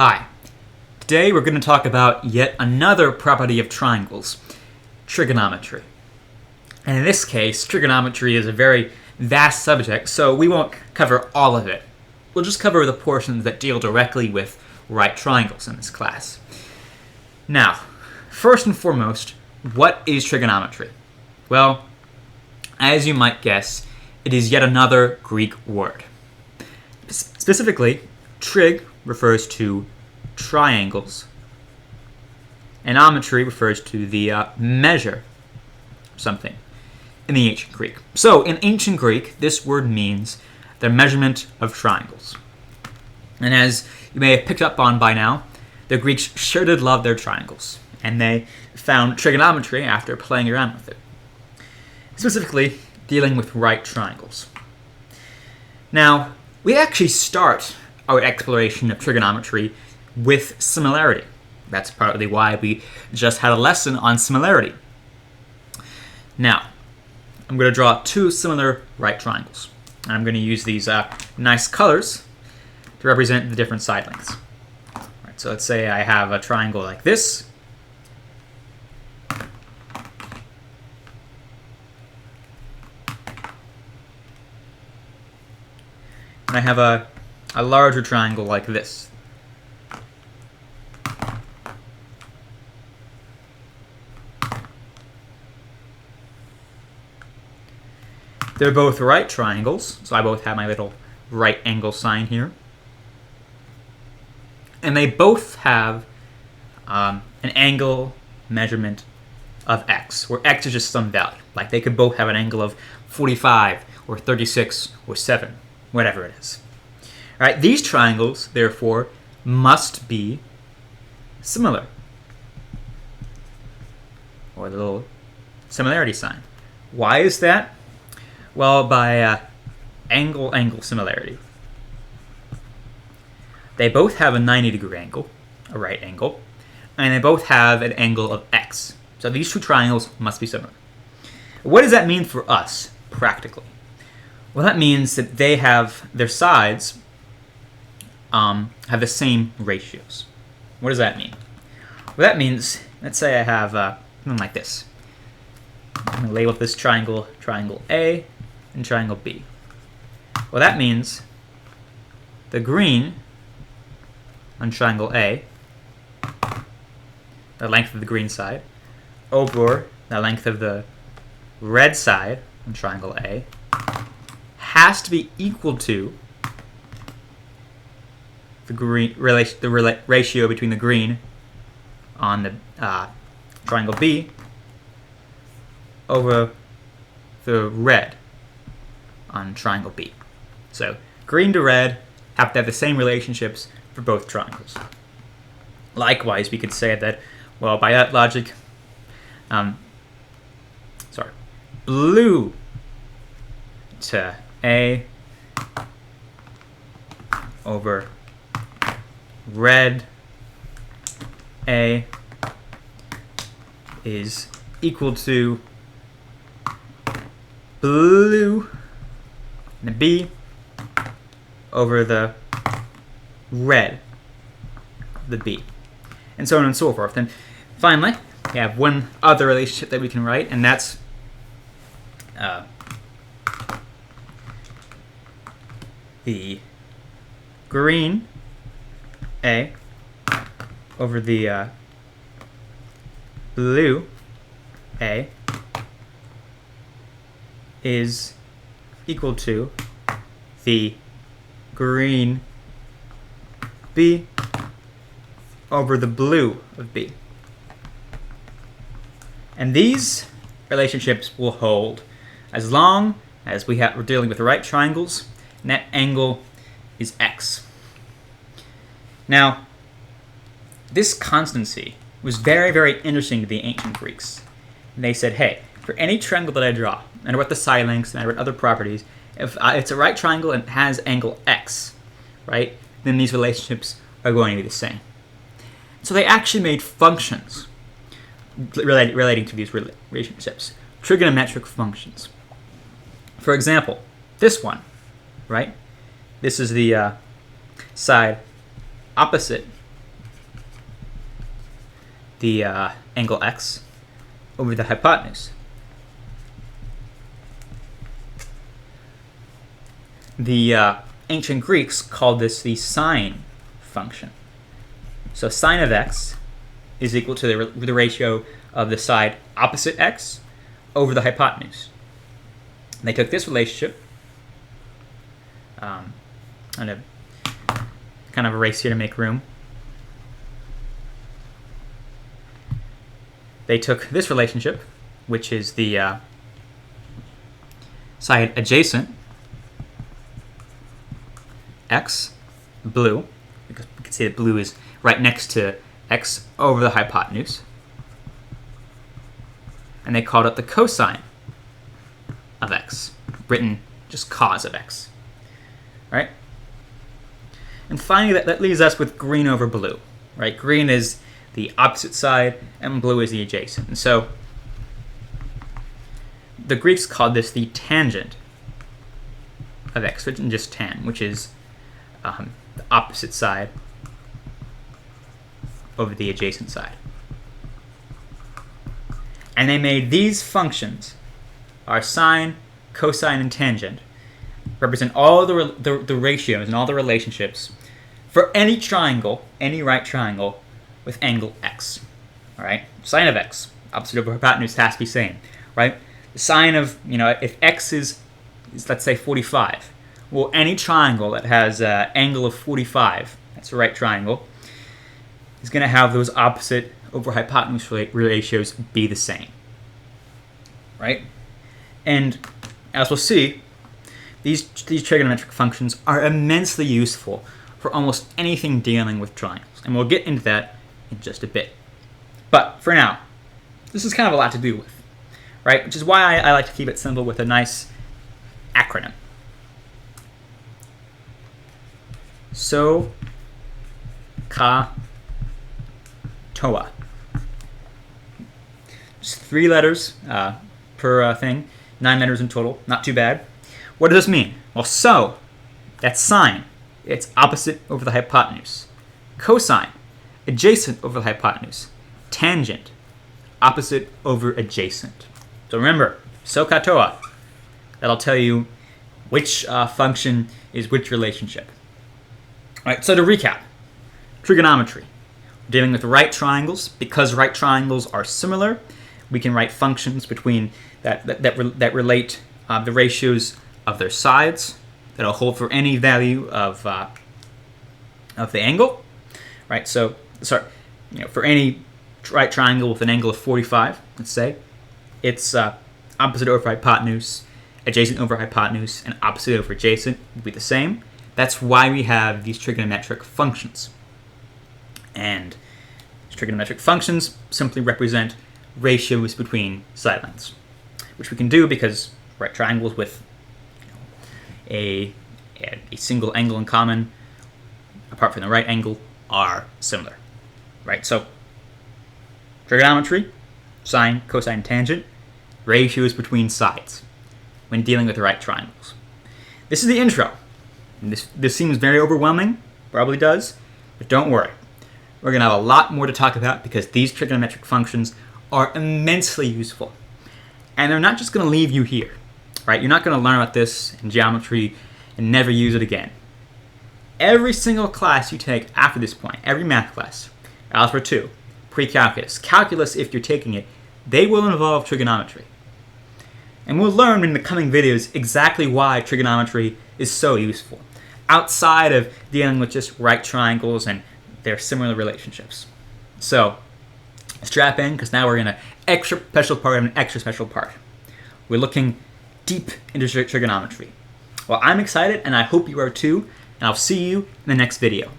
Hi. Today we're going to talk about yet another property of triangles, trigonometry. And in this case, trigonometry is a very vast subject, so we won't cover all of it. We'll just cover the portions that deal directly with right triangles in this class. Now, first and foremost, what is trigonometry? Well, as you might guess, it is yet another Greek word. Specifically, trig refers to triangles, and ometry refers to the measure of something in the ancient Greek. So, in ancient Greek, this word means the measurement of triangles. And as you may have picked up on by now, the Greeks sure did love their triangles, and they found trigonometry after playing around with it, specifically dealing with right triangles. Now, we actually start our exploration of trigonometry with similarity. That's partly why we just had a lesson on similarity. Now, I'm going to draw two similar right triangles. And I'm going to use these nice colors to represent the different side lengths. All right, so let's say I have a triangle like this. And I have a larger triangle like this. They're both right triangles, so I both have my little right angle sign here. And they both have an angle measurement of x, where x is just some value. Like they could both have an angle of 45 or 36 or 7, whatever it is. All right, these triangles, therefore, must be similar, or the little similarity sign. Why is that? Well, by angle-angle similarity. They both have a 90-degree angle, a right angle, and they both have an angle of x. So these two triangles must be similar. What does that mean for us, practically? Well, that means that they have their sides have the same ratios. What does that mean? Well, that means, let's say I have something like this. I'm going to label this triangle A and triangle B. Well, that means the green on triangle A, the length of the green side, over the length of the red side on triangle A, has to be equal to the ratio between the green on the triangle B over the red on triangle B. So green to red have to have the same relationships for both triangles. Likewise, we could say that, well, by that logic, blue to A over red A is equal to blue and B over the red the B, and so on and so forth. And finally, we have one other relationship that we can write, and that's the green A over the blue A is equal to the green B over the blue of B. And these relationships will hold as long as we're dealing with right triangles, and that angle is x. Now, this constancy was very, very interesting to the ancient Greeks. And they said, hey, for any triangle that I draw, no matter what the side lengths, no matter what other properties, if it's a right triangle and it has angle x, right, then these relationships are going to be the same. So they actually made functions relating to these relationships, trigonometric functions. For example, this one, right? This is the side opposite the angle x over the hypotenuse. The ancient Greeks called this the sine function. So sine of x is equal to the ratio of the side opposite x over the hypotenuse. And they took this relationship. I'm going to kind of erase here to make room. They took this relationship, which is the side adjacent x, blue, because we can see that blue is right next to x over the hypotenuse, and they called it the cosine of x, written just cos of x, right? And finally, that leaves us with green over blue, right? Green is the opposite side, and blue is the adjacent. And so the Greeks called this the tangent of x, written just tan, which is the opposite side over the adjacent side. And they made these functions, our sine, cosine, and tangent, represent all the ratios and all the relationships for any triangle, any right triangle, with angle x. All right, sine of x, opposite over hypotenuse, has to be same, right? The sine of, if x is let's say 45, well, any triangle that has an angle of 45, that's a right triangle, is going to have those opposite over hypotenuse ratios be the same, right? And as we'll see, these trigonometric functions are immensely useful for almost anything dealing with triangles, and we'll get into that in just a bit. But for now, this is kind of a lot to do with, right? Which is why I like to keep it simple with a nice acronym. So, ka, toa. Just 3 letters per thing, 9 letters in total, not too bad. What does this mean? Well, so, that's sine. It's opposite over the hypotenuse. Cosine, adjacent over the hypotenuse. Tangent, opposite over adjacent. So remember, so ka toa. That'll tell you which function is which relationship. All right, so to recap, trigonometry. We're dealing with right triangles. Because right triangles are similar, we can write functions between that relate the ratios of their sides that'll hold for any value of the angle. Right, so sorry, for any right triangle with an angle of 45, let's say, it's opposite over hypotenuse, adjacent over hypotenuse, and opposite over adjacent will be the same. That's why we have these trigonometric functions. And trigonometric functions simply represent ratios between side lengths, which we can do because right triangles with a single angle in common, apart from the right angle, are similar. Right? So trigonometry, sine, cosine, tangent, ratios between sides when dealing with the right triangles. This is the intro. This seems very overwhelming, probably does, but don't worry. We're going to have a lot more to talk about because these trigonometric functions are immensely useful. And they're not just going to leave you here, right? You're not going to learn about this in geometry and never use it again. Every single class you take after this point, every math class, Algebra 2, pre-calculus, calculus if you're taking it, they will involve trigonometry. And we'll learn in the coming videos exactly why trigonometry is so useful, outside of dealing with just right triangles and their similar relationships. So, strap in, because now we're in an extra special part of an extra special part. We're looking deep into trigonometry. Well, I'm excited, and I hope you are too, and I'll see you in the next video.